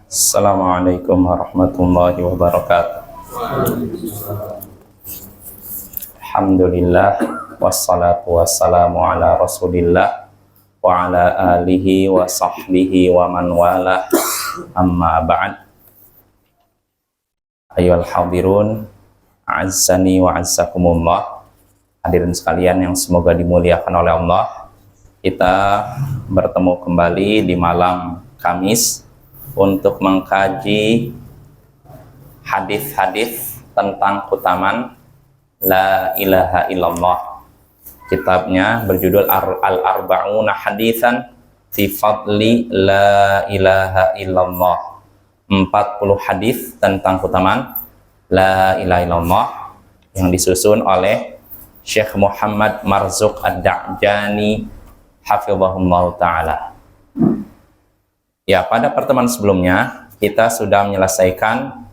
Assalamualaikum warahmatullahi wabarakatuh. Alhamdulillah wassalatu wassalamu ala Rasulillah wa ala alihi wa sahbihi wa man wala, amma ba'd. Ayyuhal hadirun, a'azzani wa a'azzakumullah. Hadirin sekalian yang semoga dimuliakan oleh Allah, kita bertemu kembali di malam Kamis untuk mengkaji hadis-hadis tentang keutamaan La ilaha illallah. Kitabnya berjudul Al-Arba'una Hadisan fi Fadli La ilaha illallah. 40 hadis tentang keutamaan La ilaha illallah yang disusun oleh Syekh Muhammad Marzuq Ad-Da'jani hafizahullah ta'ala. Ya, pada pertemuan sebelumnya kita sudah menyelesaikan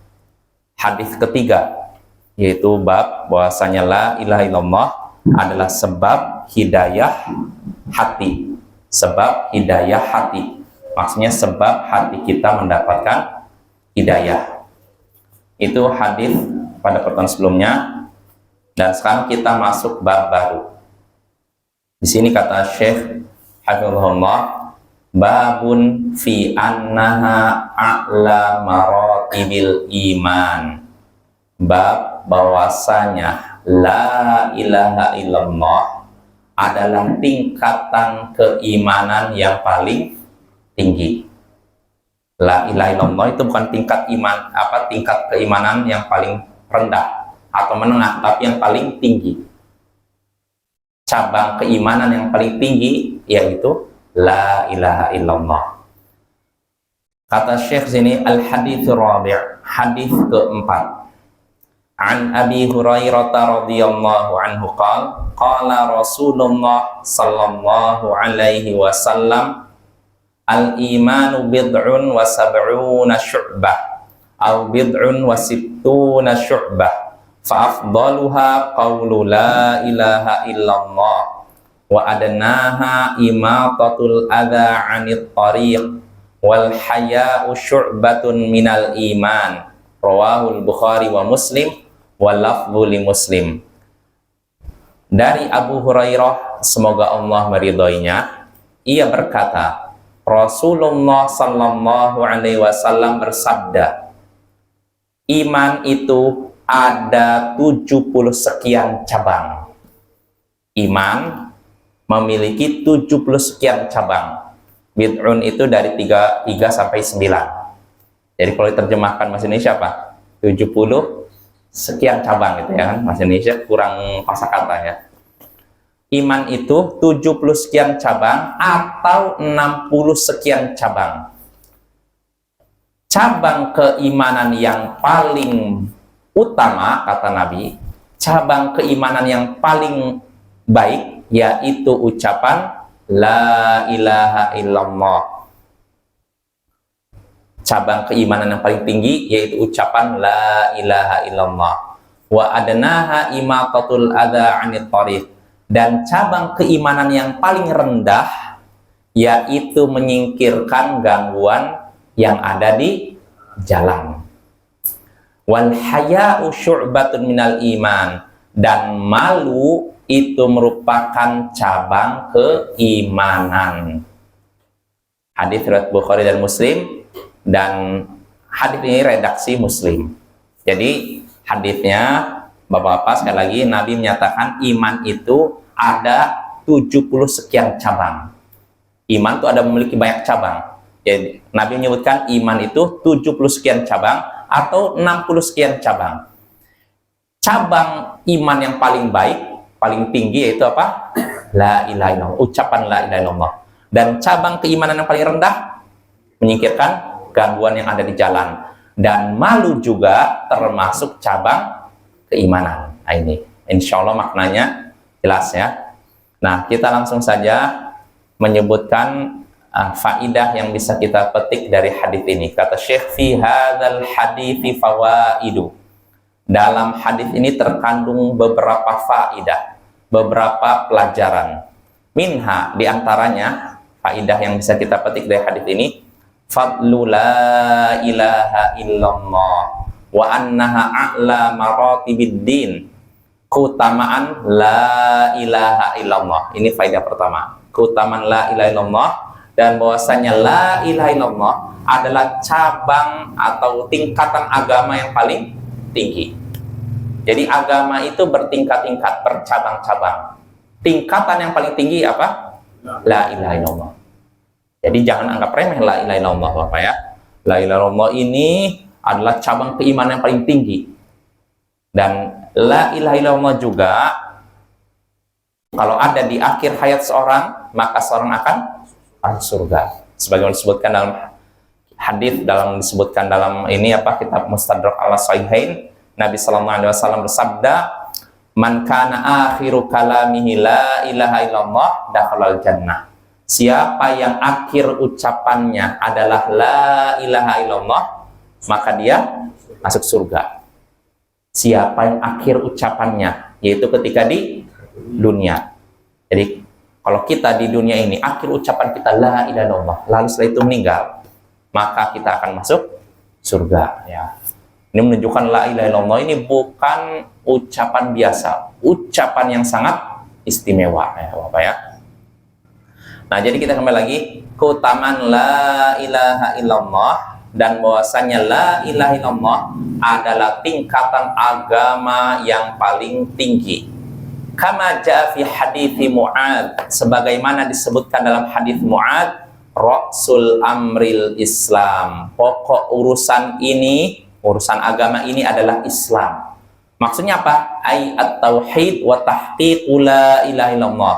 hadis ketiga, yaitu bab bahwasanya la ilaha illallah adalah sebab hidayah hati. Sebab hidayah hati. Maksudnya sebab hati kita mendapatkan hidayah. Itu hadis pada pertemuan sebelumnya, dan sekarang kita masuk bab baru. Di sini kata Syekh hafizahullah, babun fi annaha a'la maratibil iman. Bab bahwasanya la ilaha illallah adalah tingkatan keimanan yang paling tinggi. La ilaha illallah itu bukan tingkat iman, tingkat keimanan yang paling rendah atau menengah, tapi yang paling tinggi. Cabang keimanan yang paling tinggi yaitu la ilaha illallah. Kata Syekh sini, al-hadits rabi', hadis keempat. An Abi Hurairah radhiyallahu anhu qala Rasulullah sallallahu alaihi wasallam, al-imanu bid'un wa sab'una syu'bah aw bid'un wa sittuna syu'bah fa afdaluha qawlu la ilaha illallah wa adnaha imatatul adha 'anit tariq wal haya'u syu'batun minal iman. Rawahul Bukhari wa Muslim wa lafdhu li Muslim. Dari Abu Hurairah, semoga Allah meridhoinya, ia berkata, Rasulullah sallallahu alaihi wasallam bersabda, iman itu ada 70 sekian cabang. Iman memiliki 70 sekian cabang. Bid'un itu dari 3 sampai 9. Jadi kalau diterjemahkan bahasa Indonesia apa? 70 sekian cabang gitu ya kan. Bahasa Indonesia kurang kosakata ya. Iman itu 70 sekian cabang atau 60 sekian cabang. Cabang keimanan yang paling utama, kata Nabi, cabang keimanan yang paling baik yaitu ucapan la ilaha illallah. Cabang keimanan yang paling tinggi yaitu ucapan la ilaha illallah. Wa adnaha imatatul adha 'anit tariq. Dan cabang keimanan yang paling rendah yaitu menyingkirkan gangguan yang ada di jalan. Wal haya'u syu'batun minal iman. Dan malu itu merupakan cabang keimanan. Hadis riwayat Bukhari dan Muslim, dan hadis ini redaksi Muslim. Jadi hadisnya, Bapak-bapak, sekali lagi Nabi menyatakan iman itu ada 70 sekian cabang. Iman itu ada memiliki banyak cabang. Jadi Nabi menyebutkan iman itu 70 sekian cabang atau 60 sekian cabang. Cabang iman yang paling baik, paling tinggi yaitu apa? La ilaha illallah, ucapan la ilaha illallah. Dan cabang keimanan yang paling rendah menyingkirkan gangguan yang ada di jalan. Dan malu juga termasuk cabang keimanan. Nah, ini insya Allah maknanya jelas ya. Nah, kita langsung saja menyebutkan faidah yang bisa kita petik dari hadis ini. Kata Syekh, fi hadzal hadithi fawaidu. Dalam hadis ini terkandung beberapa faidah, beberapa pelajaran. Minha, diantaranya faidah yang bisa kita petik dari hadis ini, fadlu la ilaha illallah wa annaha a'la maratibid din. Keutamaan la ilaha illallah. Ini faedah pertama. Keutamaan la ilaha illallah dan bahwasanya la ilaha illallah adalah cabang atau tingkatan agama yang paling tinggi. Jadi agama itu bertingkat-tingkat, bercabang-cabang. Tingkatan yang paling tinggi apa? La ilaha illallah. Jadi jangan anggap remeh la ilaha illallah, Bapak ya. La ilaha illallah ini adalah cabang keimanan yang paling tinggi. Dan la ilaha illallah juga kalau ada di akhir hayat seorang, maka seorang akan masuk surga. Sebagaimana disebutkan dalam hadis, disebutkan dalam ini apa, kitab Mustadrak al-Sahihain, Nabi sallallahu alaihi wasallam bersabda, "Man kana akhiru kalamihi la ilaha illallah dakhalal jannah." Siapa yang akhir ucapannya adalah la ilaha illallah, maka dia masuk surga. Siapa yang akhir ucapannya, yaitu ketika di dunia. Jadi kalau kita di dunia ini akhir ucapan kita la ilaha illallah, lalu setelah itu meninggal, maka kita akan masuk surga ya. Ini menunjukkan la ilaha illallah ini bukan ucapan biasa, ucapan yang sangat istimewa ya Bapak ya. Nah, jadi kita kembali lagi keutamaan la ilaha illallah dan bahwasanya la ilaha illallah adalah tingkatan agama yang paling tinggi. Kama jaa fi hadits Mu'adz, sebagaimana disebutkan dalam hadis Mu'adz, Ra'sul amril Islam. Pokok urusan ini, urusan agama ini adalah Islam. Maksudnya apa? Ai at-tauhid wa tahqiq la ilaha illallah.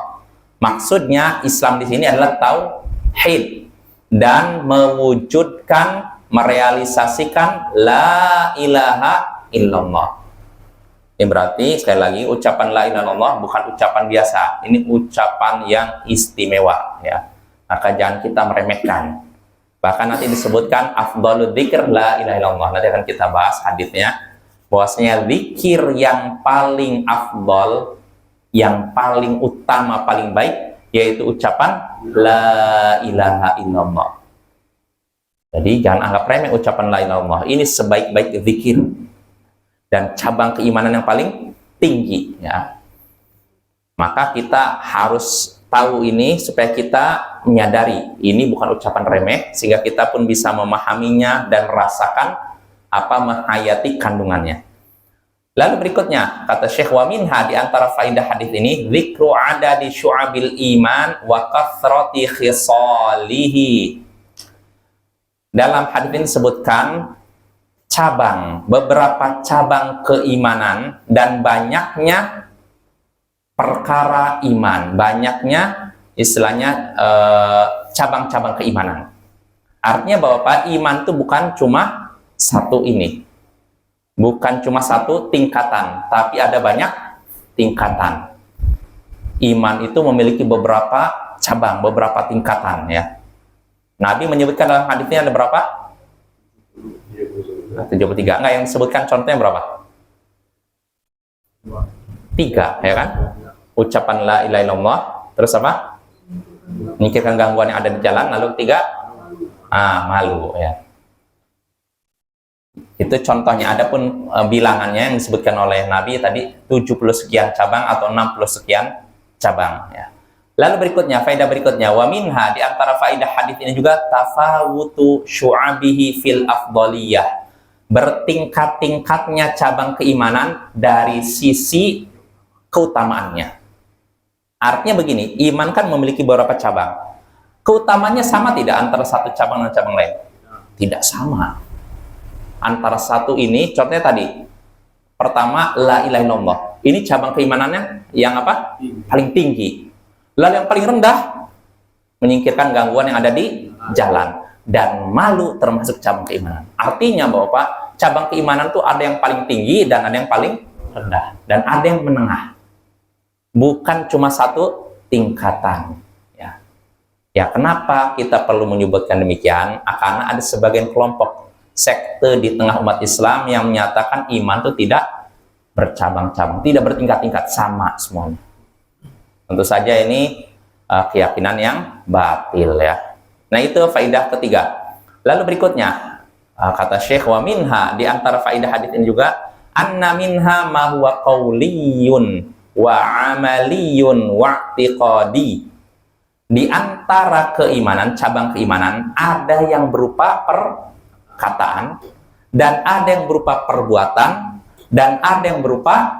Maksudnya Islam di sini adalah tauhid dan mewujudkan, merealisasikan la ilaha illallah. Ini berarti sekali lagi ucapan la ilaha illallah bukan ucapan biasa. Ini ucapan yang istimewa ya. Maka jangan kita meremehkan. Bahkan nanti disebutkan afdhalul dzikr la ilaha illallah. Nanti akan kita bahas hadisnya bahwasanya zikir yang paling afdal, yang paling utama, paling baik, yaitu ucapan la ilaha illallah. Jadi jangan anggap remeh ucapan la ilaha illallah. Ini sebaik-baik zikir dan cabang keimanan yang paling tinggi ya. Maka kita harus tahu ini supaya kita menyadari ini bukan ucapan remeh, sehingga kita pun bisa memahaminya dan merasakan apa, menghayati kandungannya. Lalu berikutnya kata Syekh, wa minha, di antara faidah hadis ini, dzikru adadi syu'abil iman wa kathrati khisalihi. Dalam hadis ini disebutkan cabang, beberapa cabang keimanan dan banyaknya perkara iman, banyaknya istilahnya cabang-cabang keimanan. Artinya bahwa Pak, iman itu bukan cuma satu ini, bukan cuma satu tingkatan, tapi ada banyak tingkatan. Iman itu memiliki beberapa cabang, beberapa tingkatan ya. Nabi menyebutkan dalam hadisnya ada berapa? 73. Enggak, yang disebutkan contohnya berapa? 3 ya kan? Ucapan la ilaha illallah, terus apa? Menyingkirkan gangguan yang ada di jalan, lalu 3 malu ya. Itu contohnya. Adapun bilangannya yang disebutkan oleh Nabi tadi 70 sekian cabang atau 60 sekian cabang ya. Lalu berikutnya, faedah berikutnya, wa minha, di antara faedah hadis ini juga tafawutu syu'abihi fil afdaliyah. Bertingkat-tingkatnya cabang keimanan dari sisi keutamaannya. Artinya begini, iman kan memiliki beberapa cabang. Keutamanya sama tidak antara satu cabang dan cabang lain? Tidak sama. Antara satu ini, contohnya tadi, pertama la ilaha illallah. Ini cabang keimanannya yang apa? Paling tinggi. Lalu yang paling rendah, menyingkirkan gangguan yang ada di jalan. Dan malu termasuk cabang keimanan. Artinya bahwa Pak, cabang keimanan itu ada yang paling tinggi dan ada yang paling rendah. Dan ada yang menengah. Bukan cuma satu tingkatan. Ya, kenapa kita perlu menyebutkan demikian? Karena ada sebagian kelompok sekte di tengah umat Islam yang menyatakan iman itu tidak bercabang-cabang, tidak bertingkat-tingkat, sama semuanya. Tentu saja ini keyakinan yang batil ya. Nah, itu faidah ketiga. Lalu berikutnya, kata Syekh, wa minha, di antara faidah hadis ini juga, anna minha ma huwa qauliyun wa amaliyun wa i'tiqadi. Di antara keimanan, cabang keimanan, ada yang berupa perkataan, dan ada yang berupa perbuatan, dan ada yang berupa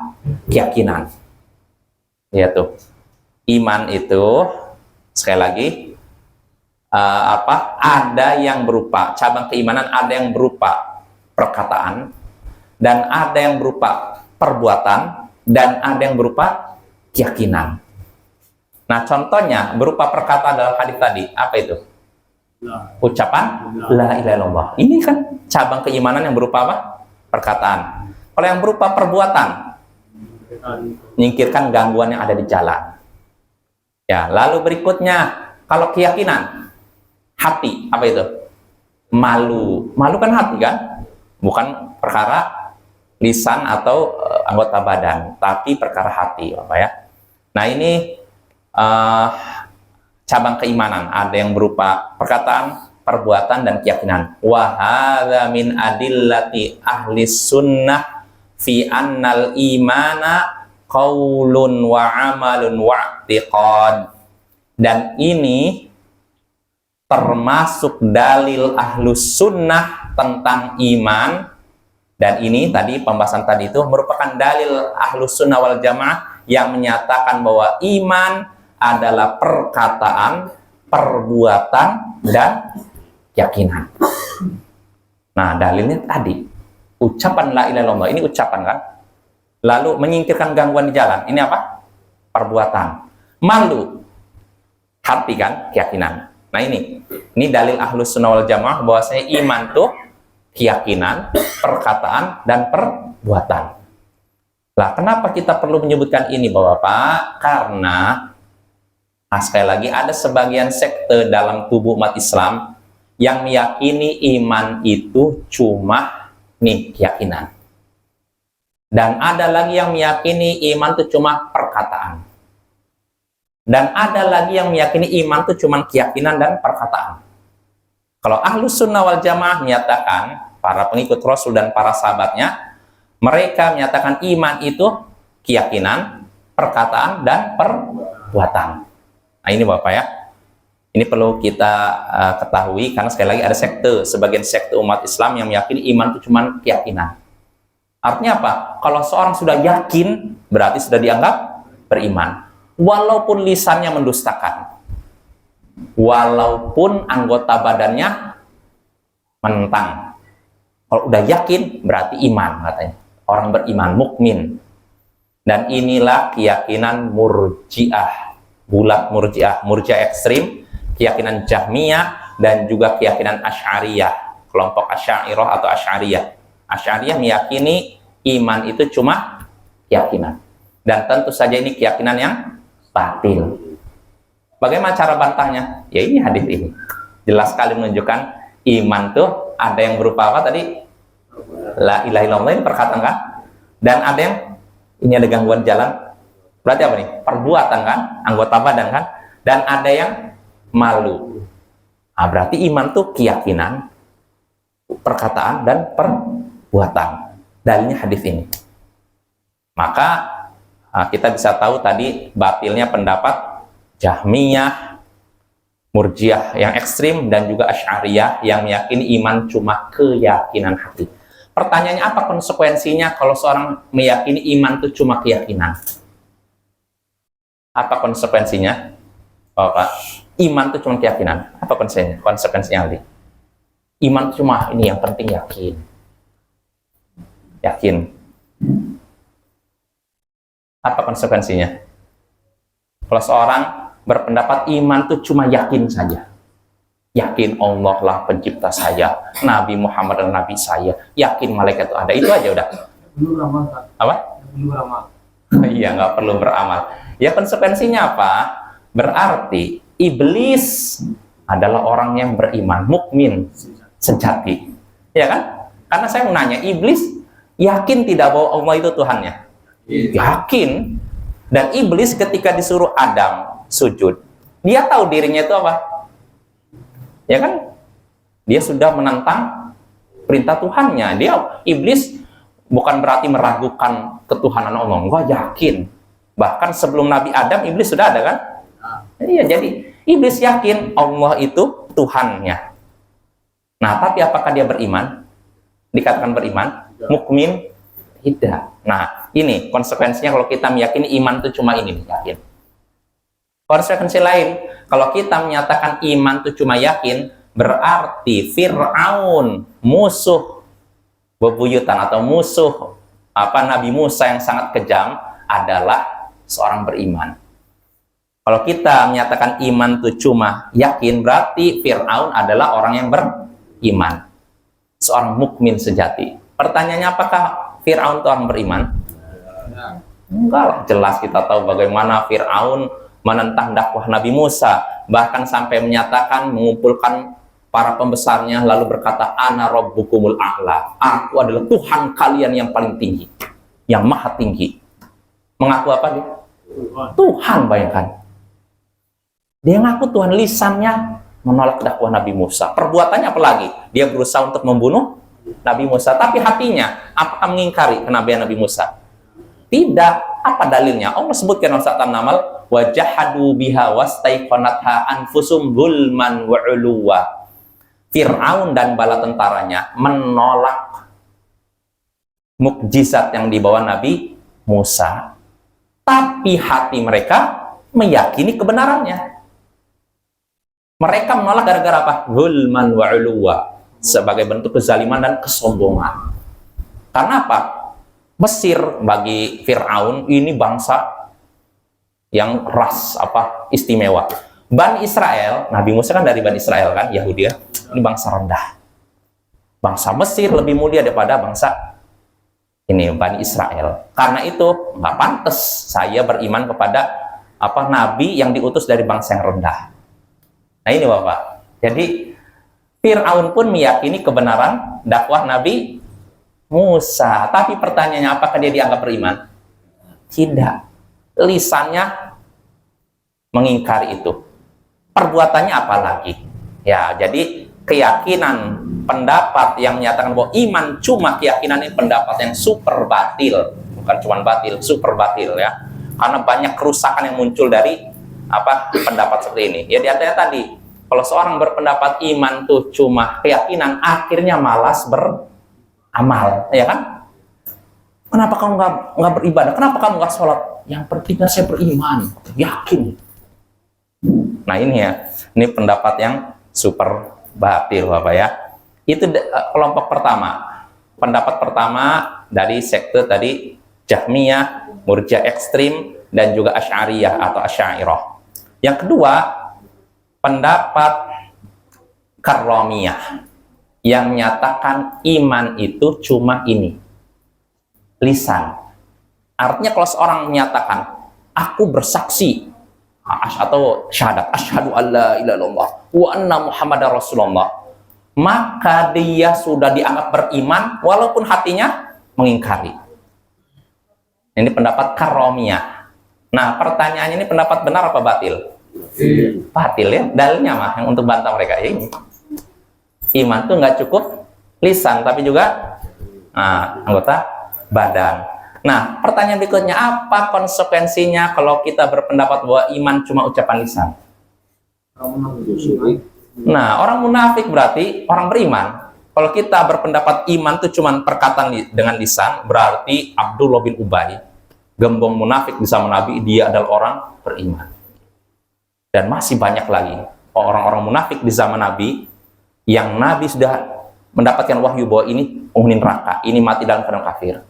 keyakinan. Yaitu iman itu, sekali lagi, ada yang berupa cabang keimanan, ada yang berupa perkataan, dan ada yang berupa perbuatan, dan ada yang berupa keyakinan. Nah, contohnya berupa perkataan dalam hadis tadi, apa itu? Ucapan la ilaha illallah. Ini kan cabang keimanan yang berupa apa? Perkataan. Kalau yang berupa perbuatan, menyingkirkan gangguan yang ada di jalan. Ya, lalu berikutnya, kalau keyakinan, hati, apa itu? Malu. Malu kan hati kan? Bukan perkara lisan atau anggota badan, tapi perkara hati, Bapak ya. Nah, ini cabang keimanan, ada yang berupa perkataan, perbuatan, dan keyakinan. Wa hadza min adillati ahli sunnah fi annal imana qaulun wa amalun wa i'tiqad. Dan ini termasuk dalil ahlus sunnah tentang iman. Dan ini tadi pembahasan tadi itu merupakan dalil ahlus sunnah wal jamaah yang menyatakan bahwa iman adalah perkataan, perbuatan, dan keyakinan. Nah, dalilnya tadi ucapan la ilaha illallah, ini ucapan kan? Lalu menyingkirkan gangguan di jalan, ini apa? Perbuatan. Malu, hati kan? Keyakinan. Nah, ini dalil ahlus sunnah wal jamaah bahwasanya iman tuh keyakinan, perkataan, dan perbuatan. Lah, kenapa kita perlu menyebutkan ini, Bapak? Karena sekali lagi ada sebagian sekte dalam tubuh umat Islam yang meyakini iman itu cuma keyakinan. Dan ada lagi yang meyakini iman itu cuma perkataan. Dan ada lagi yang meyakini iman itu cuma keyakinan dan perkataan. Kalau ahlus sunnah wal jamaah menyatakan, para pengikut Rasul dan para sahabatnya, mereka menyatakan iman itu keyakinan, perkataan, dan perbuatan. Nah, ini Bapak ya, ini perlu kita ketahui, karena sekali lagi ada sekte, sebagian sekte umat Islam yang meyakini iman itu cuma keyakinan. Artinya apa? Kalau seorang sudah yakin, berarti sudah dianggap beriman. Walaupun lisannya mendustakan, walaupun anggota badannya menentang. Kalau udah yakin, berarti iman katanya. Orang beriman, mukmin. Dan inilah keyakinan murji'ah. Bulat murji'ah, murji'ah ekstrim, keyakinan Jahmiyah, dan juga keyakinan Asy'ariyah, kelompok Asy'ariyah atau Asy'ariyah. Asy'ariyah meyakini iman itu cuma keyakinan, dan tentu saja ini keyakinan yang batil. Bagaimana cara bantahnya? Ya ini hadis ini jelas sekali menunjukkan iman tuh ada yang berupa apa tadi? La ilaha illallah, ini perkataan kan? Dan ada yang ini ada gangguan jalan. Berarti apa nih? Perbuatan kan? Anggota badan kan? Dan ada yang malu. Nah, berarti iman tuh keyakinan, perkataan, dan perbuatan. Dalilnya hadis ini. Maka kita bisa tahu tadi batilnya pendapat Jahmiyah, Murji'ah yang ekstrim, dan juga Asy'ariyah yang meyakini iman cuma keyakinan hati. Pertanyaannya, apa konsekuensinya kalau seorang meyakini iman itu cuma keyakinan? Apa konsekuensinya? Bapak, iman itu cuma keyakinan. Apa konsekuensinya? Konsekuensinya Ali. Iman cuma ini yang penting yakin. Yakin. Apa konsekuensinya? Kalau seorang berpendapat iman itu cuma yakin saja. Yakin Allah lah pencipta saya, Nabi Muhammad adalah Nabi saya, yakin malaikat itu ada, itu aja udah. Belum beramal, Pak. Apa? Belum beramal. Iya, nggak perlu beramal. Ya konsekuensinya apa? Berarti iblis adalah orang yang beriman, mukmin sejati. Ya kan? Karena saya mau nanya, iblis yakin tidak bahwa Allah itu Tuhannya? Yakin. Dan iblis ketika disuruh Adam sujud, dia tahu dirinya itu apa? Ya kan? Dia sudah menentang perintah Tuhannya. Iblis bukan berarti meragukan ketuhanan Allah. Enggak, yakin. Bahkan sebelum Nabi Adam, iblis sudah ada kan? Iya, jadi iblis yakin Allah itu Tuhannya. Nah, tapi apakah dia beriman? Dikatakan beriman? Mukmin? Tidak. Nah, ini konsekuensinya kalau kita meyakini iman itu cuma ini, yakin. Konsekuensi lain, kalau kita menyatakan iman itu cuma yakin, berarti Fir'aun, musuh bebuyutan atau musuh Nabi Musa yang sangat kejam, adalah seorang beriman. Kalau kita menyatakan iman itu cuma yakin, berarti Fir'aun adalah orang yang beriman, seorang mukmin sejati. Pertanyaannya, apakah Fir'aun itu orang beriman? Enggak lah, jelas kita tahu bagaimana Fir'aun menentang dakwah Nabi Musa, bahkan sampai menyatakan, mengumpulkan para pembesarnya, lalu berkata, ana rabbukumul a'la, aku adalah Tuhan kalian yang paling tinggi, yang maha tinggi. Mengaku apa dia? Tuhan, bayangkan. Dia ngaku Tuhan, lisannya menolak dakwah Nabi Musa. Perbuatannya apa lagi? Dia berusaha untuk membunuh Nabi Musa, tapi hatinya apakah mengingkari kenabian Nabi Musa? Tidak. Apa dalilnya? Allah sebutkan dalam surat An-Naml, wajahadu biha wastaiqanatha anfusum zulman wa 'uluwa. Fir'aun dan bala tentaranya menolak mukjizat yang dibawa Nabi Musa, tapi hati mereka meyakini kebenarannya. Mereka menolak gara-gara apa? Zulman wa 'uluwa, sebagai bentuk kezaliman dan kesombongan. Karena apa? Mesir bagi Fir'aun ini bangsa yang ras istimewa. Bani Israel, Nabi Musa kan dari Bani Israel kan, Yahudi ya. Ini bangsa rendah. Bangsa Mesir lebih mulia daripada bangsa ini Bani Israel. Karena itu nggak pantas saya beriman kepada nabi yang diutus dari bangsa yang rendah. Nah ini Bapak. Jadi Fir'aun pun meyakini kebenaran dakwah Nabi Musa. Tapi pertanyaannya, apakah dia dianggap beriman? Tidak. Lisannya mengingkari itu. Perbuatannya apa lagi? Ya, jadi keyakinan, pendapat yang menyatakan bahwa iman cuma keyakinan, ini pendapat yang super batil. Bukan cuma batil, super batil ya. Karena banyak kerusakan yang muncul dari pendapat seperti ini. Ya di antaranya tadi, kalau seorang berpendapat iman tuh cuma keyakinan, akhirnya malas beramal, ya kan? Kenapa kamu nggak beribadah? Kenapa kamu nggak sholat? Yang pentingnya saya beriman, yakin. Nah ini ya, ini pendapat yang super batil Bapak ya. Itu kelompok pertama. Pendapat pertama dari sekte tadi Jahmiyah, Murji'ah ekstrim, dan juga Asy'ariyah atau Asy'ariyah. Yang kedua, pendapat Karramiyah yang menyatakan iman itu cuma ini, lisan. Artinya kalau seorang menyatakan aku bersaksi atau syahadat asyhadu alla ilaha illallah wa anna muhammadar rasulullah, maka dia sudah dianggap beriman walaupun hatinya mengingkari. Ini pendapat Karramiyah. Nah pertanyaannya, ini pendapat benar apa batil? Batil ya. Dalilnya mah yang untuk bantah mereka ini, iman tuh nggak cukup lisan tapi juga anggota badan. Nah pertanyaan berikutnya, apa konsekuensinya kalau kita berpendapat bahwa iman cuma ucapan lisan? Nah orang munafik berarti orang beriman. Kalau kita berpendapat iman itu cuma perkataan dengan lisan, berarti Abdullah bin Ubay, gembong munafik di zaman Nabi, dia adalah orang beriman. Dan masih banyak lagi orang-orang munafik di zaman Nabi yang Nabi sudah mendapatkan wahyu bahwa ini penghuni neraka, ini mati dalam keadaan kafir.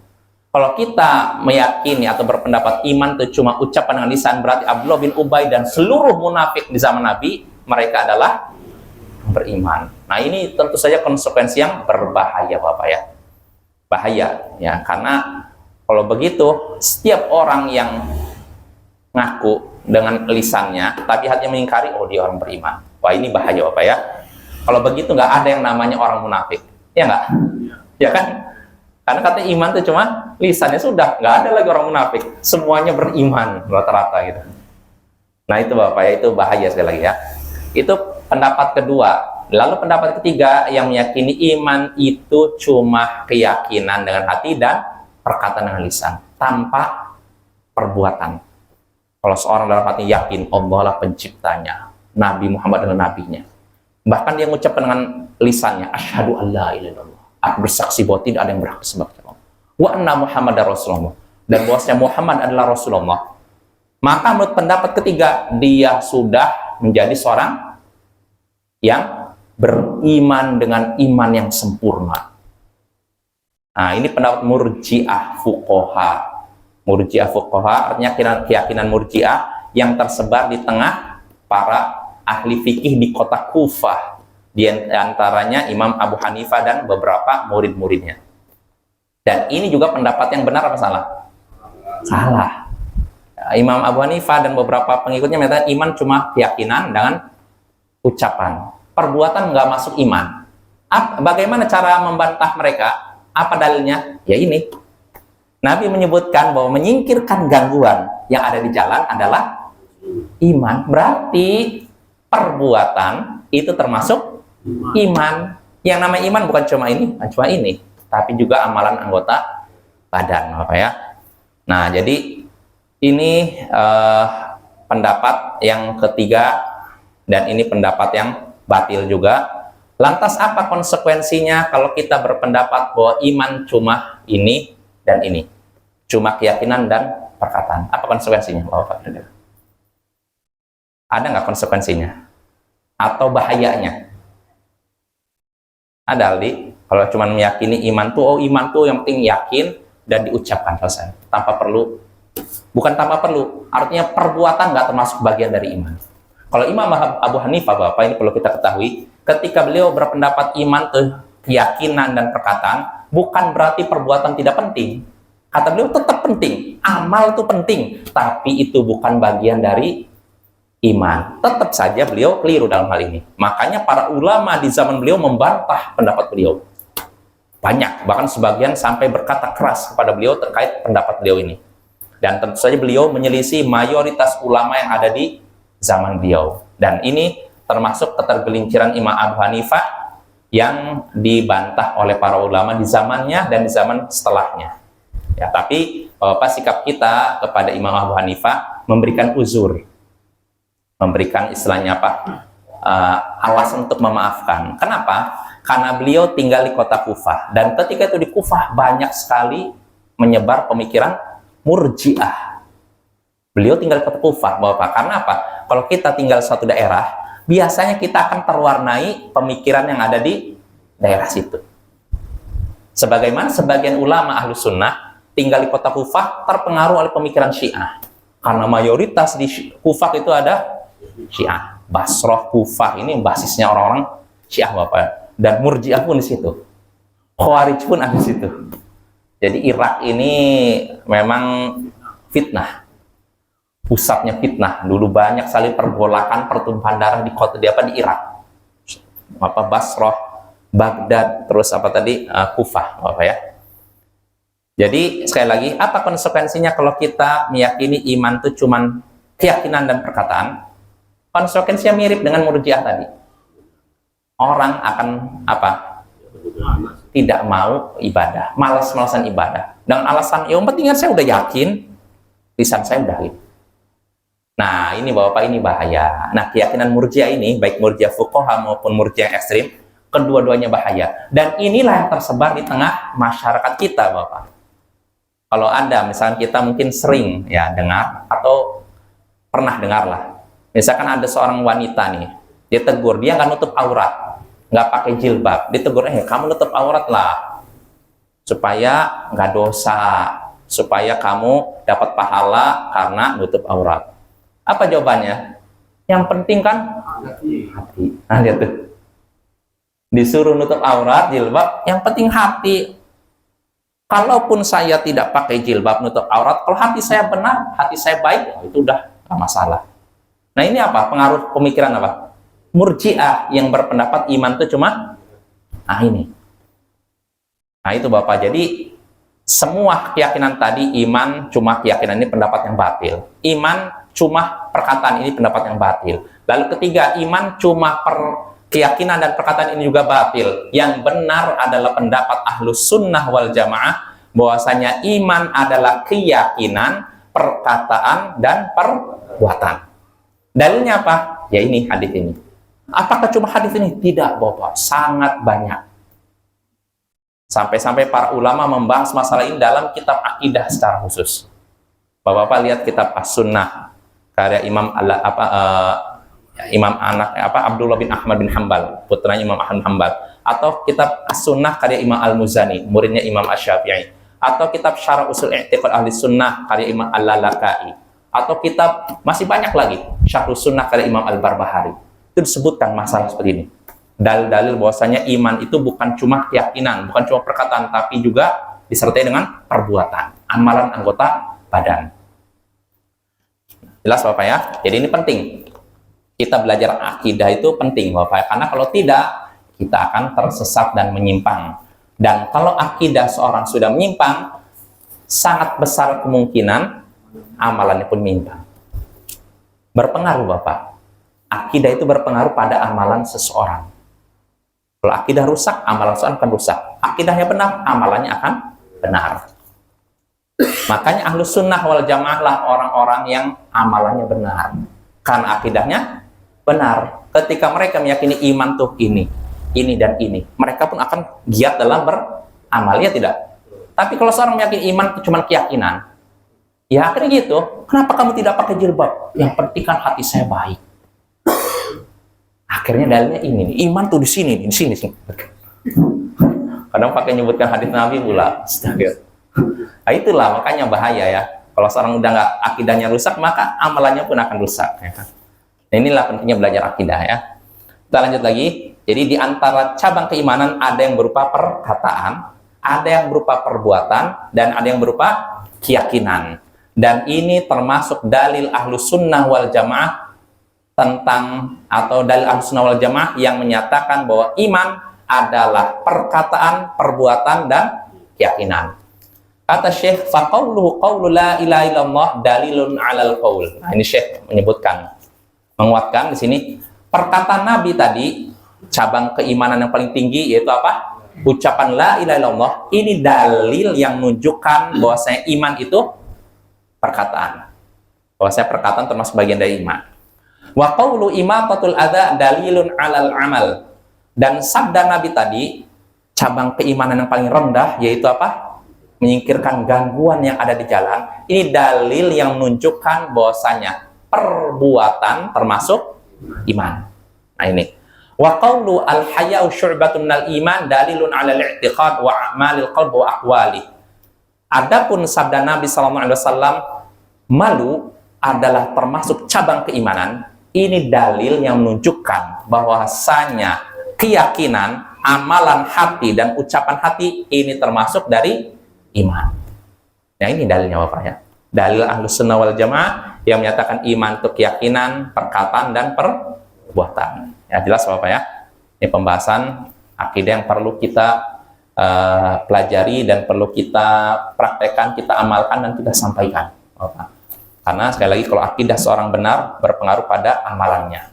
Kalau kita meyakini atau berpendapat iman itu cuma ucapan dengan lisan, berarti Abdullah bin Ubay dan seluruh munafik di zaman Nabi, mereka adalah beriman. Nah ini tentu saja konsekuensi yang berbahaya Bapak ya. Bahaya ya, karena kalau begitu setiap orang yang ngaku dengan lisannya tapi hatinya mengingkari, oh dia orang beriman. Wah ini bahaya Bapak ya. Kalau begitu nggak ada yang namanya orang munafik, ya nggak? Ya kan? Karena katanya iman itu cuma lisannya, sudah nggak ada lagi orang munafik, semuanya beriman rata-rata gitu. Nah itu Bapak ya, itu bahaya sekali lagi ya. Itu pendapat kedua Lalu pendapat ketiga yang meyakini iman itu cuma keyakinan dengan hati dan perkataan dengan lisan, tanpa perbuatan. Kalau seorang dalam hati yakin Allah lah penciptanya, Nabi Muhammad adalah nabinya, bahkan dia mengucapkan dengan lisannya, asyhadu alla ilaha illallah, aku bersaksi bahwa tidak ada yang berhak disembah kecuali Allah, wa anna Muhammadar Rasulullah, dan bahwasanya Muhammad adalah Rasulullah, maka menurut pendapat ketiga dia sudah menjadi seorang yang beriman dengan iman yang sempurna. Nah, ini pendapat Murji'ah Fuqaha. Murji'ah Fuqaha artinya keyakinan Murji'ah yang tersebar di tengah para ahli fikih di kota Kufah, di antaranya Imam Abu Hanifah dan beberapa murid-muridnya. Dan ini juga pendapat yang benar apa salah? Salah. Imam Abu Hanifah dan beberapa pengikutnya mengatakan iman cuma keyakinan dengan ucapan. Perbuatan nggak masuk iman. Bagaimana cara membantah mereka? Apa dalilnya? Ya ini. Nabi menyebutkan bahwa menyingkirkan gangguan yang ada di jalan adalah iman. Berarti perbuatan itu termasuk iman. Yang namanya iman bukan cuma ini, tapi juga amalan anggota badan, apa ya? Nah, jadi ini pendapat yang ketiga, dan ini pendapat yang batil juga. Lantas apa konsekuensinya kalau kita berpendapat bahwa iman cuma ini dan ini, cuma keyakinan dan perkataan? Apa konsekuensinya, Bapak? Ada nggak konsekuensinya? Atau bahayanya? Ada, Aldi? Kalau cuma meyakini iman tuh, oh iman tuh yang penting yakin dan diucapkan, selesai. Bukan tanpa perlu, artinya perbuatan nggak termasuk bagian dari iman. Kalau Imam Abu Hanifah, Bapak, ini perlu kita ketahui, ketika beliau berpendapat iman itu keyakinan dan perkataan, bukan berarti perbuatan tidak penting. Kata beliau tetap penting, amal itu penting, tapi itu bukan bagian dari iman. Tetap saja beliau keliru dalam hal ini. Makanya para ulama di zaman beliau membantah pendapat beliau. Banyak, bahkan sebagian sampai berkata keras kepada beliau terkait pendapat beliau ini. Dan tentu saja beliau menyelisih mayoritas ulama yang ada di zaman beliau. Dan ini termasuk ketergelinciran Imam Abu Hanifah yang dibantah oleh para ulama di zamannya dan di zaman setelahnya. Ya, tapi apa sikap kita kepada Imam Abu Hanifah? Memberikan uzur, memberikan istilahnya apa? Alasan untuk memaafkan. Kenapa? Karena beliau tinggal di kota Kufah, dan ketika itu di Kufah banyak sekali menyebar pemikiran Murji'ah. Beliau tinggal di kota Kufah, Bapak. Karena apa? Kalau kita tinggal di suatu daerah, biasanya kita akan terwarnai pemikiran yang ada di daerah situ. Sebagaimana sebagian ulama ahlu sunnah tinggal di kota Kufah terpengaruh oleh pemikiran Syiah. Karena mayoritas di Kufah itu ada Syiah. Basrah, Kufah ini basisnya orang-orang Syiah, Bapak. Dan Murji'ah pun di situ. Khawarij pun ada di situ. Jadi Irak ini memang fitnah. Pusatnya fitnah. Dulu banyak sekali pergolakan, pertumpahan darah di kota di Irak. Basrah, Baghdad, terus Kufah, ya. Jadi sekali lagi, apa konsekuensinya kalau kita meyakini iman itu cuman keyakinan dan perkataan? Konsekuensinya mirip dengan Murji'ah tadi. Orang akan tidak mau ibadah, malas-malasan ibadah dengan alasan yang penting saya udah yakin, lisan saya udah gitu. Nah, ini Bapak, ini bahaya. Nah, keyakinan Murji'ah ini, baik Murji'ah Fuqaha maupun Murji'ah ekstrim, kedua-duanya bahaya. Dan inilah yang tersebar di tengah masyarakat kita, Bapak. Kalau Anda, misalkan kita mungkin sering ya dengar atau pernah dengar lah. Misalkan ada seorang wanita nih, dia tegur, dia nggak nutup aurat, nggak pakai jilbab, ditegur, kamu nutup aurat lah, supaya nggak dosa, supaya kamu dapat pahala karena nutup aurat. Apa jawabannya? Yang penting kan hati. Nah, lihat tuh, disuruh nutup aurat, jilbab, yang penting hati. Kalaupun saya tidak pakai jilbab nutup aurat, kalau hati saya benar, hati saya baik, itu udah nggak masalah. Nah, ini apa? Pengaruh pemikiran apa? Murji'ah yang berpendapat iman itu cuma ini. Nah, itu Bapak. Jadi semua keyakinan tadi, iman cuma keyakinan, ini pendapat yang batil. Iman cuma perkataan, ini pendapat yang batil. Lalu ketiga, iman cuma keyakinan dan perkataan ini juga batil. Yang benar adalah pendapat Ahlus Sunnah wal Jamaah bahwasanya iman adalah keyakinan, perkataan, dan perbuatan. Dalilnya apa? Ya ini hadis ini. Apakah cuma hadis ini? Tidak, Bapak. Sangat banyak. Sampai-sampai para ulama membahas masalah ini dalam kitab akidah secara khusus. Bapak-bapak lihat kitab As-Sunnah karya Abdullah bin Ahmad bin Hanbal, putranya Imam Ahmad bin Hanbal, atau kitab As-Sunnah karya Imam Al-Muzani, muridnya Imam Asy-Syafi'i, atau kitab Syarah Usul I'tiqad Ahli Sunnah karya Imam Al-Lalaka'i, atau kitab masih banyak lagi Syarhus Sunnah karya Imam Al-Barbahari. Itu disebutkan masalah seperti ini. Dalil-dalil bahwasanya iman itu bukan cuma keyakinan, bukan cuma perkataan, tapi juga disertai dengan perbuatan, amalan anggota badan. Jelas Bapak ya? Jadi ini penting. Kita belajar akidah itu penting Bapak ya? Karena kalau tidak, kita akan tersesat dan menyimpang. Dan kalau akidah seorang sudah menyimpang, sangat besar kemungkinan amalannya pun menyimpang. Berpengaruh Bapak. Akidah itu berpengaruh pada amalan seseorang. Kalau akidah rusak, amalan seseorang akan rusak. Akidahnya benar, amalannya akan benar. Makanya Ahlus Sunnah wal Jamaah lah orang-orang yang amalannya benar. Karena akidahnya benar. Ketika mereka meyakini iman tuh ini dan ini, mereka pun akan giat dalam beramal, ya tidak? Tapi kalau seorang meyakini iman itu cuma keyakinan, ya akhirnya gitu. Kenapa kamu tidak pakai jilbab? Yang penting kan hati saya baik. Akhirnya dalilnya ini nih, iman tuh di sini. Kadang pakai nyebutkan hadis Nabi pula. Nah itulah makanya bahaya ya. Kalau seorang udah nggak akidahnya rusak, maka amalannya pun akan rusak. Ya kan? Nah, inilah pentingnya belajar akidah ya. Kita lanjut lagi. Jadi di antara cabang keimanan ada yang berupa perkataan, ada yang berupa perbuatan, dan ada yang berupa keyakinan. Dan ini termasuk dalil Ahlus Sunnah wal Jamaah tentang, atau dalil Ahlus Sunnah wal Jamaah yang menyatakan bahwa iman adalah perkataan, perbuatan, dan keyakinan. Kata Syekh, faqauluhu qaulu la ilaha illallah dalilun 'alal qaul. Nah, ini Syekh menyebutkan, menguatkan di sini perkataan Nabi tadi, cabang keimanan yang paling tinggi yaitu apa? Ucapan la ilaha illallah. Ini dalil yang menunjukkan bahwasanya iman itu perkataan. Bahwasanya perkataan termasuk bagian dari iman. Wa qaulu imatatul adza dalilun 'alal amal. Dan sabda Nabi tadi, cabang keimanan yang paling rendah yaitu apa? Menyingkirkan gangguan yang ada di jalan. Ini dalil yang menunjukkan bahwasanya perbuatan termasuk iman. Nah ini. Wa qawlu al-haya'u syu'batun minal iman dalilun 'alal i'tiqad wa a'malil qalb wa aqwali. Adapun sabda Nabi sallallahu alaihi wasallam, malu adalah termasuk cabang keimanan. Ini dalil yang menunjukkan bahwasanya keyakinan, amalan hati dan ucapan hati ini termasuk dari iman. Ya ini dalilnya Bapak ya. Dalil Ahlus Sunnah wal Jamaah yang menyatakan iman itu keyakinan, perkataan, dan perbuatan. Ya jelas Bapak ya. Ini pembahasan akidah yang perlu kita pelajari dan perlu kita praktekkan, kita amalkan dan kita sampaikan Bapak. Karena sekali lagi kalau akidah seorang benar berpengaruh pada amalannya.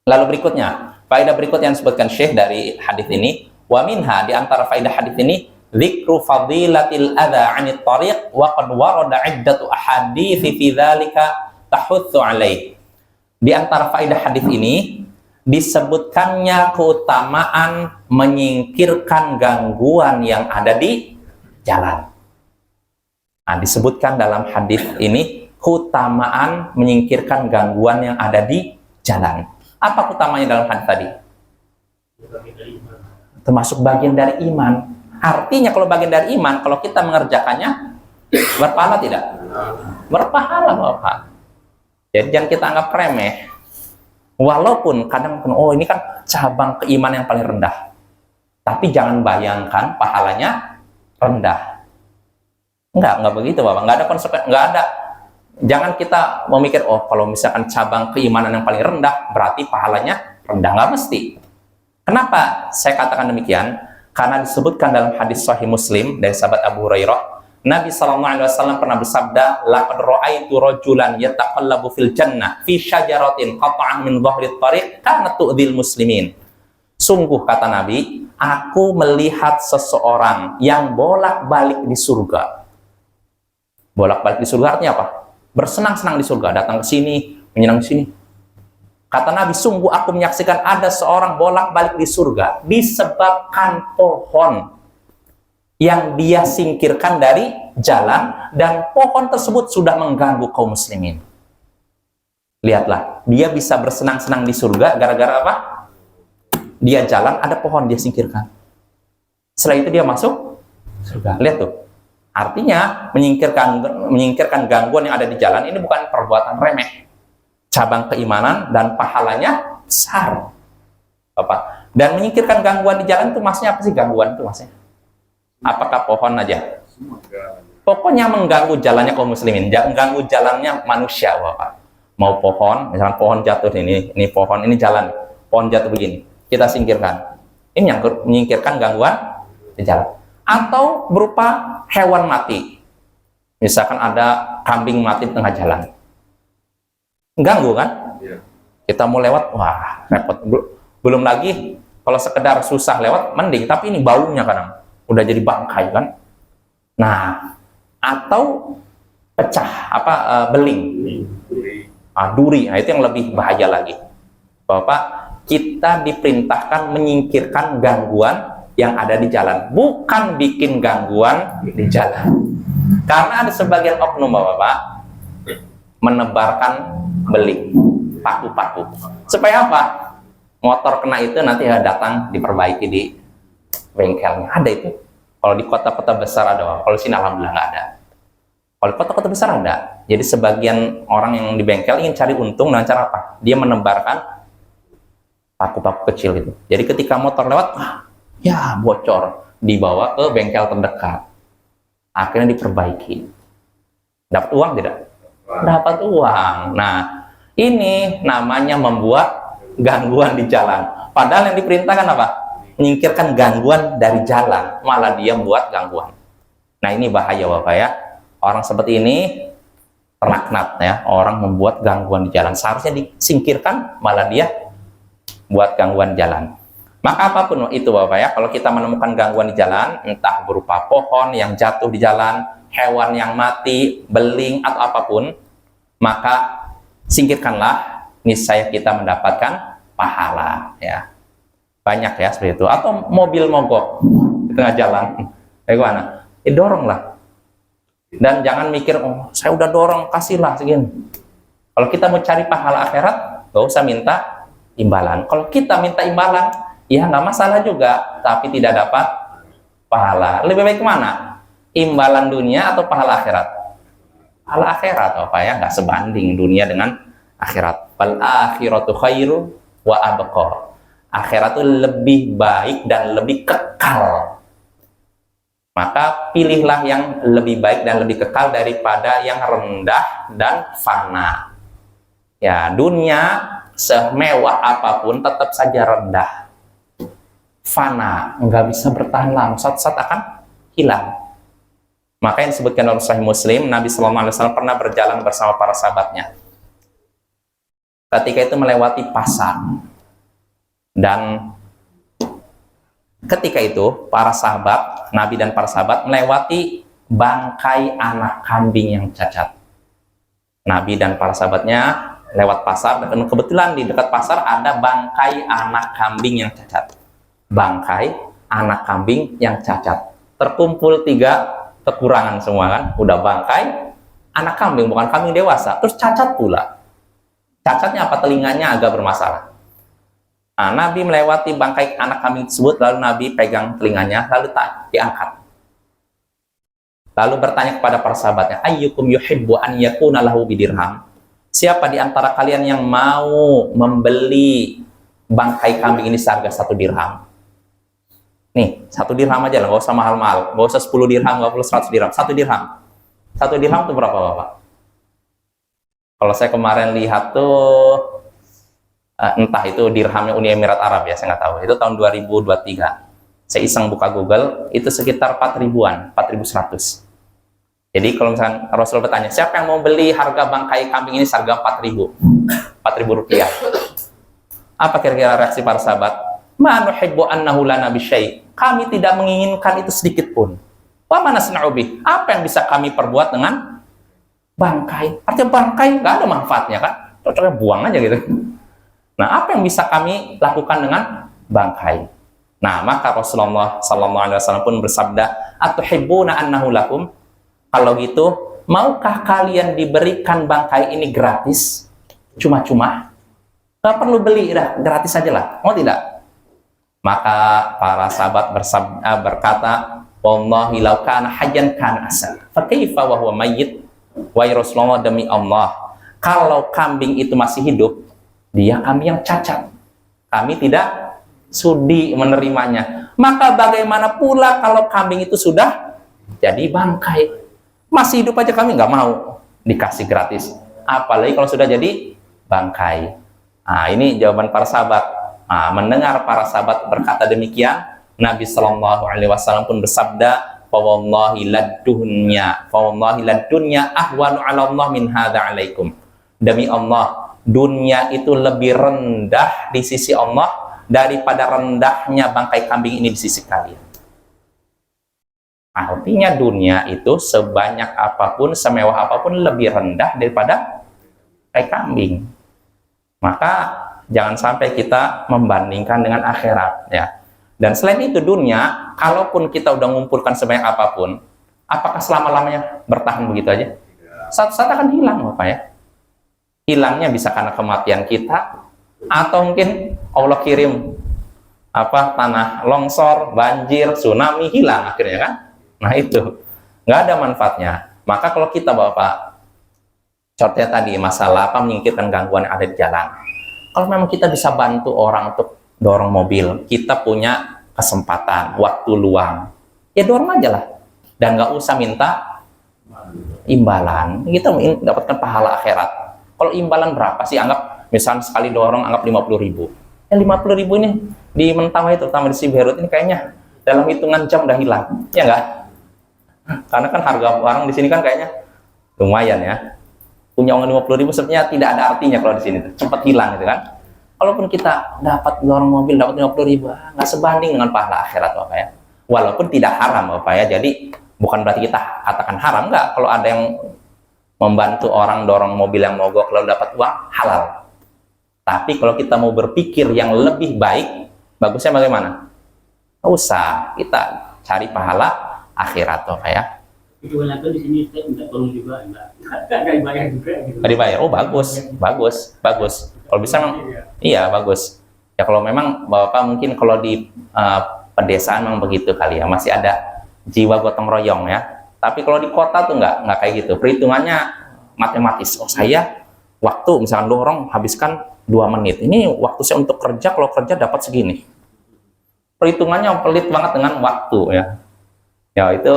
Lalu berikutnya, faedah berikut yang disebutkan Syekh dari hadis ini, wa minha, di antara faedah hadis ini, dzikru fadilatil adza 'anit thariq wa qad warada 'iddatu ahadits fi dzalika tahutsu 'alaihi. Di antara faedah hadis ini disebutkannya keutamaan menyingkirkan gangguan yang ada di jalan. Nah, disebutkan dalam hadis ini keutamaan menyingkirkan gangguan yang ada di jalan. Apa keutamanya dalam hadis tadi? Termasuk bagian dari iman. Artinya kalau bagian dari iman, kalau kita mengerjakannya, berpahala tidak? Berpahala Bapak. Jadi jangan kita anggap remeh. Walaupun kadang, oh ini kan cabang keimanan yang paling rendah. Tapi jangan bayangkan pahalanya rendah. Enggak begitu Bapak. Enggak ada konsekuensi, enggak ada. Jangan kita memikir, oh kalau misalkan cabang keimanan yang paling rendah, berarti pahalanya rendah. Enggak mesti. Kenapa saya katakan demikian? Karena disebutkan dalam hadis Sahih Muslim dari sahabat Abu Hurairah, Nabi SAW pernah bersabda, laqad ra'aitu rajulan yataqallabu fil jannah fi syajaratin qata'an min dhahri tariq kanat tu'dhil muslimin. Sungguh, kata Nabi, aku melihat seseorang yang bolak-balik di surga. Bolak-balik di surga artinya apa? Bersenang-senang di surga, datang ke sini, menyenang di sini. Kata Nabi, sungguh aku menyaksikan ada seorang bolak-balik di surga disebabkan pohon yang dia singkirkan dari jalan, dan pohon tersebut sudah mengganggu kaum muslimin. Lihatlah, dia bisa bersenang-senang di surga gara-gara apa? Dia jalan, ada pohon dia singkirkan. Setelah itu dia masuk surga. Lihat tuh. Artinya menyingkirkan gangguan yang ada di jalan ini bukan perbuatan remeh. Cabang keimanan dan pahalanya besar. Apa? Dan menyingkirkan gangguan di jalan itu maksudnya apa sih gangguan itu maksudnya? Apakah pohon aja? Pokoknya mengganggu jalannya kaum muslimin, mengganggu jalannya manusia, Bapak. Mau pohon, misalkan pohon jatuh ini pohon, ini jalan, pohon jatuh begini, kita singkirkan. Ini yang menyingkirkan gangguan di jalan. Atau berupa hewan mati. Misalkan ada kambing mati di tengah jalan. Ganggu kan? Kita mau lewat, wah repot. Belum lagi kalau sekedar susah lewat, mending. Tapi ini baunya kadang udah jadi bangkai kan. Nah, atau pecah beling, duri. Nah, itu yang lebih bahaya lagi. Bapak, kita diperintahkan menyingkirkan gangguan yang ada di jalan, bukan bikin gangguan di jalan. Karena ada sebagian oknum, Bapak, menebarkan beling, paku-paku. Supaya apa? Motor kena itu nanti datang diperbaiki di bengkelnya. Ada itu. Kalau di kota-kota besar ada, kalau sini alhamdulillah nggak ada. Kalau di kota-kota besar ada. Jadi sebagian orang yang di bengkel ingin cari untung dengan cara apa? Dia menebarkan paku-paku kecil itu. Jadi ketika motor lewat, ya bocor, dibawa ke bengkel terdekat. Akhirnya diperbaiki. Dapat uang tidak? Dapat uang. Nah, ini namanya membuat gangguan di jalan. Padahal yang diperintahkan apa? Menyingkirkan gangguan dari jalan, malah dia buat gangguan. Nah, ini bahaya Bapak ya. Orang seperti ini terlaknat ya, orang membuat gangguan di jalan. Seharusnya disingkirkan, malah dia buat gangguan jalan. Maka apapun itu Bapak ya, kalau kita menemukan gangguan di jalan, entah berupa pohon yang jatuh di jalan, hewan yang mati, beling atau apapun, maka singkirkanlah, niscaya kita mendapatkan pahala ya. Banyak ya seperti itu. Atau mobil mogok di tengah jalan, bagaimana? Doronglah. Dan jangan mikir, oh saya udah dorong, kasihlah segini. Kalau kita mau cari pahala akhirat, gak usah minta imbalan. Kalau kita minta imbalan, ya nggak masalah juga, tapi tidak dapat pahala. Lebih baik kemana? Imbalan dunia atau pahala akhirat? Pahala akhirat, apa ya? Nggak sebanding dunia dengan akhirat. Fal akhiratu khairu wa abqa. Akhirat itu lebih baik dan lebih kekal. Maka pilihlah yang lebih baik dan lebih kekal daripada yang rendah dan fana. Ya, dunia semewah apapun tetap saja rendah. Fana, nggak bisa bertahan lama, saat-saat akan hilang. Maka yang disebutkan dalam Sahih Muslim, Nabi SAW pernah berjalan bersama para sahabatnya. Ketika itu melewati pasar. Dan ketika itu para sahabat, Nabi dan para sahabat melewati bangkai anak kambing yang cacat. Nabi dan para sahabatnya lewat pasar, dan kebetulan di dekat pasar ada bangkai anak kambing yang cacat. Bangkai anak kambing yang cacat. Terkumpul 3 kekurangan semua kan. Udah bangkai anak kambing, bukan kambing dewasa, terus cacat pula. Cacatnya apa? Telinganya agak bermasalah. Nah, Nabi melewati bangkai anak kambing tersebut, lalu Nabi pegang telinganya, lalu tak diangkat. Lalu bertanya kepada para sahabatnya, ayyukum yuhibbu an yakuna lahu bidirham? Siapa di antara kalian yang mau membeli bangkai kambing ini seharga 1 dirham? Nih, 1 dirham aja lah, nggak usah mahal-mahal, nggak usah 10 dirham, nggak perlu 100 dirham, 1 dirham. 1 dirham itu berapa Bapak? Kalau saya kemarin lihat tuh, entah itu dirhamnya Uni Emirat Arab ya, saya nggak tahu. Itu tahun 2023. Saya iseng buka Google, itu sekitar 4 ribuan, 4.100. Jadi kalau misalkan Rasul bertanya, siapa yang mau beli harga bangkai kambing ini seharga 4.000 rupiah? Apa kira-kira reaksi para sahabat? Ma nuhibbu annahu lana bisyai'. Kami tidak menginginkan itu sedikit pun. Wa ma nasna'u bih. Apa yang bisa kami perbuat dengan bangkai? Artinya bangkai nggak ada manfaatnya kan? Cocoknya buang aja gitu. Nah, apa yang bisa kami lakukan dengan bangkai? Nah, maka Rasulullah SAW pun bersabda, atuhibbuna annahu lakum? Kalau gitu, maukah kalian diberikan bangkai ini gratis? Cuma-cuma? Gak perlu beli, dah gratis aja lah. Mau tidak? Maka para sahabat berkata, wallahi law kana hayyan kana asal. Fa kaifa wa huwa mayyit? Wahai Rasulullah, demi Allah, kalau kambing itu masih hidup, dia kambing yang cacat. Kami tidak sudi menerimanya. Maka bagaimana pula kalau kambing itu sudah jadi bangkai? Masih hidup aja kami nggak mau dikasih gratis. Apalagi kalau sudah jadi bangkai. Nah, ini jawaban para sahabat. Nah, mendengar para sahabat berkata demikian, Nabi Shallallahu Alaihi Wasallam pun bersabda, "Fawallahi ladunya ahwanu 'ala Allah min hadza 'alaikum." Demi Allah, dunia itu lebih rendah di sisi Allah daripada rendahnya bangkai kambing ini di sisi kalian. Artinya dunia itu sebanyak apapun, semewah apapun lebih rendah daripada bangkai kambing. Maka jangan sampai kita membandingkan dengan akhirat, ya. Dan selain itu dunia, kalaupun kita udah ngumpulkan sebanyak apapun, apakah selama-lamanya bertahan begitu aja? Saat-saat akan hilang, Bapak ya. Hilangnya bisa karena kematian kita, atau mungkin Allah kirim tanah longsor, banjir, tsunami, hilang akhirnya kan. Nah itu nggak ada manfaatnya. Maka kalau kita Bapak, contohnya tadi masalah menyingkirkan gangguan yang ada di jalan. Kalau memang kita bisa bantu orang untuk dorong mobil, kita punya kesempatan, waktu luang, ya dorong aja lah, dan nggak usah minta imbalan. Kita mendapatkan pahala akhirat. Kalau imbalan berapa sih? Anggap misalnya sekali dorong anggap 50.000. Ya 50.000 ini di Mentawai, terutama di Siberut ini kayaknya dalam hitungan jam udah hilang, ya nggak? Karena kan harga barang di sini kan kayaknya lumayan ya. Punya uang 50.000 sebenarnya tidak ada artinya kalau di sini tuh cepat hilang gitu kan. Kalaupun kita dapat dorong mobil dapat 50.000, nggak sebanding dengan pahala akhirat Bapak ya. Walaupun tidak haram Bapak ya. Jadi bukan berarti kita katakan haram, nggak. Kalau ada yang membantu orang dorong mobil yang mogok lalu dapat uang, halal. Tapi kalau kita mau berpikir yang lebih baik, bagusnya bagaimana? Nggak usah, kita cari pahala akhirat Bapak ya. Itu kan di sini saya minta tolong juga, enggak dibayar juga gitu. Nggak dibayar. Oh bagus. Kalau bisa memang, iya bagus. Ya kalau memang Bapak mungkin kalau di pedesaan memang begitu kali ya, masih ada jiwa gotong royong ya. Tapi kalau di kota tuh nggak kayak gitu. Perhitungannya matematis. Oh saya waktu misalkan dorong habiskan 2 menit. Ini waktu saya untuk kerja, kalau kerja dapat segini. Perhitungannya pelit banget dengan waktu ya. Ya itu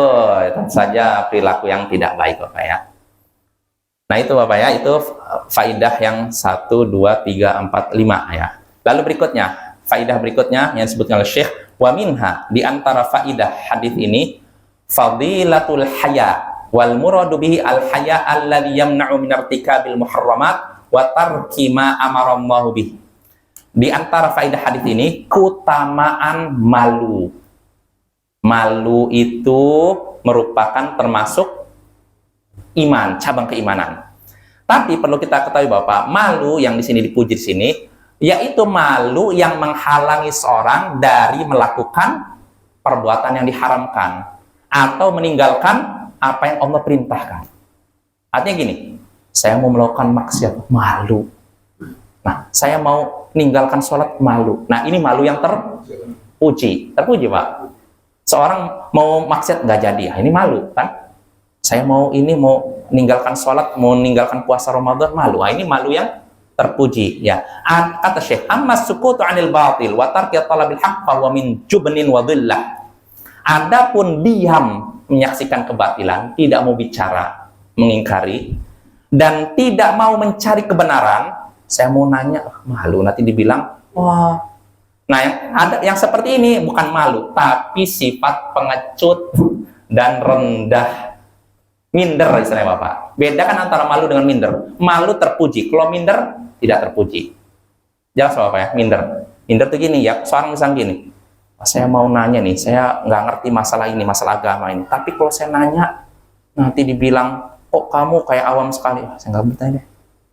tentu saja perilaku yang tidak baik Bapak ya. Nah itu Bapak ya, itu faidah yang 1, 2, 3, 4, 5 ya. Lalu berikutnya, faidah berikutnya yang disebutkan oleh Syekh, wa minha, di antara faidah hadis ini, fadilatul haya wal muradu bihi al haya alladhi yamna'u min irtikabil muharramat wa tarki ma amara Allah bih. Di antara faidah hadis ini, keutamaan malu. Malu itu merupakan termasuk iman, cabang keimanan. Tapi perlu kita ketahui Bapak, malu yang di sini dipuji di sini, yaitu malu yang menghalangi seorang dari melakukan perbuatan yang diharamkan atau meninggalkan apa yang Allah perintahkan. Artinya gini, saya mau melakukan maksiat, malu. Nah, saya mau meninggalkan sholat, malu. Nah, ini malu yang terpuji Pak. Seorang mau maksiat nggak jadi, ini malu kan? Saya mau meninggalkan sholat, mau meninggalkan puasa Ramadan, malu. Ini malu yang terpuji ya. Kata Syekh, amma sukutu 'anil batil wa tarki talabil haqq fa min jubnin wa dhillah. Adapun diam menyaksikan kebatilan, tidak mau bicara, mengingkari, dan tidak mau mencari kebenaran, saya mau nanya, malu, nanti dibilang, wah. Nah, yang seperti ini bukan malu, tapi sifat pengecut dan rendah Minder istilahnya Bapak. Bedakan antara malu dengan minder. Malu terpuji, kalau minder tidak terpuji. Jelas Bapak ya, minder. Minder tuh gini ya, seorang misalnya gini, saya mau nanya nih, saya nggak ngerti masalah ini, masalah agama ini. Tapi kalau saya nanya, nanti dibilang, kok kamu kayak awam sekali. Saya nggak bertanya deh.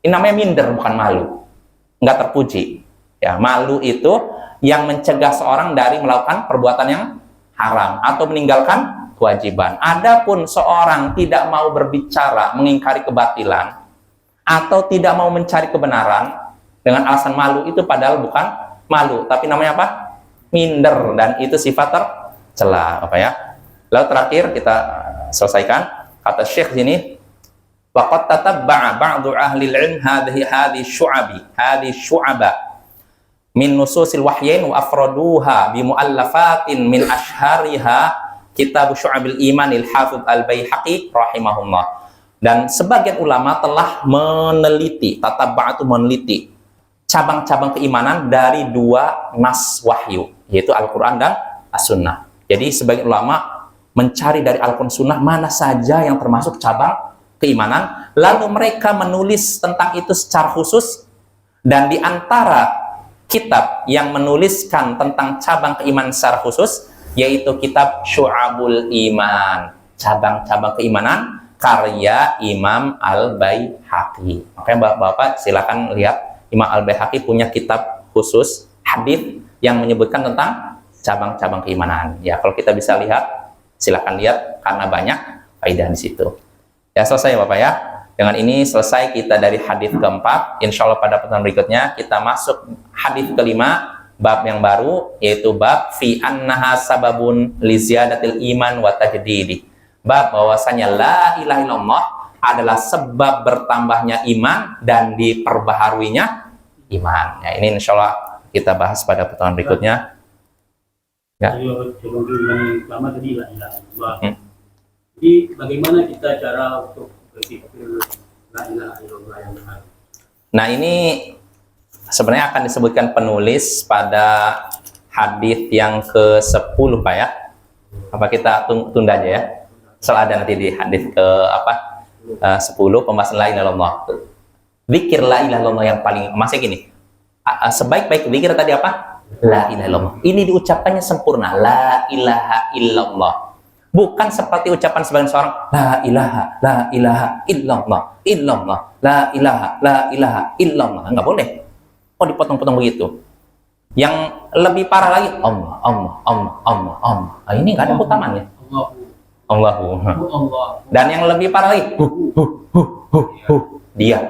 Ini namanya minder, bukan malu. Nggak terpuji. Ya, malu itu yang mencegah seorang dari melakukan perbuatan yang haram atau meninggalkan kewajiban. Adapun seorang tidak mau berbicara, mengingkari kebatilan, atau tidak mau mencari kebenaran dengan alasan malu, itu padahal bukan malu, tapi namanya apa? Minder, dan itu sifat tercela, apa ya? Lalu terakhir kita selesaikan kata Syekh sini, waqad tatabba'a ba'du ahli al-'ilm hadhihi syu'aba min nususil wahyain wa afraduha bi mu'allafatin min ashhariha kitab Syu'abil Imanil Hafidz Al-Baihaqi rahimahullah. Dan sebagian ulama telah meneliti, tatabba' itu meneliti cabang-cabang keimanan dari dua nas wahyu, yaitu Al-Quran dan As-Sunnah. Jadi sebagian ulama mencari dari Al-Quran Sunnah mana saja yang termasuk cabang keimanan, lalu mereka menulis tentang itu secara khusus. Dan di antara kitab yang menuliskan tentang cabang keimanan secara khusus yaitu kitab Syu'abul Iman, cabang-cabang keimanan karya Imam Al-Baihaqi. Makanya Bapak silakan lihat, Imam Al-Baihaqi punya kitab khusus hadis yang menyebutkan tentang cabang-cabang keimanan. Ya, kalau kita bisa lihat, silakan lihat karena banyak faedah di situ. Ya, selesai Bapak ya. Dengan ini selesai kita dari hadis keempat. Insya Allah pada pertemuan berikutnya kita masuk hadis kelima, bab yang baru, yaitu bab fi annaha sababun li ziyadatil iman wa tajdidi. Bab bahwasanya la ilaha illallah adalah sebab bertambahnya iman dan diperbaharuinya iman. Ya, ini insya Allah kita bahas pada pertemuan berikutnya. Ya. Jadi bagaimana kita cara untuk berpikir la ilaha illallah yang benar? Nah, ini sebenarnya akan disebutkan penulis pada hadis yang ke-10 Pak ya. Apa kita tunda aja ya? Soal ada nanti di hadis ke 10 pembahasan la ilaha illallah. Zikir la ilaha illallah yang paling masih gini. Sebaik-baik zikir tadi apa? La ilaha illallah. Ini diucapkannya sempurna, la ilaha illallah. Bukan seperti ucapan sebagian seorang, la ilaha illallah, la ilaha illallah. Enggak boleh. Oh, dipotong-potong begitu. Yang lebih parah lagi, Allah. Nah, ini nggak ada utamanya. Allahu. Dan yang lebih parah lagi, dia.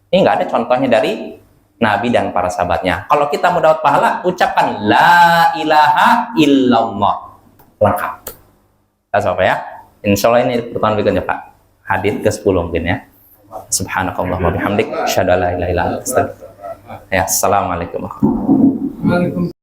Ini nggak ada contohnya dari Nabi dan para sahabatnya. Kalau kita mau dapat pahala, ucapkan la ilaha illallah. Lengkap. Apa ya? Insya Allah ini pertemuan berikutnya Pak. Hadis ke-10 mungkin ya. Subhanakallahumma bihamdik, asyhadu an la ilaha illa anta, astaghfiruka. Ya, assalamualaikum warahmatullahi wabarakatuh.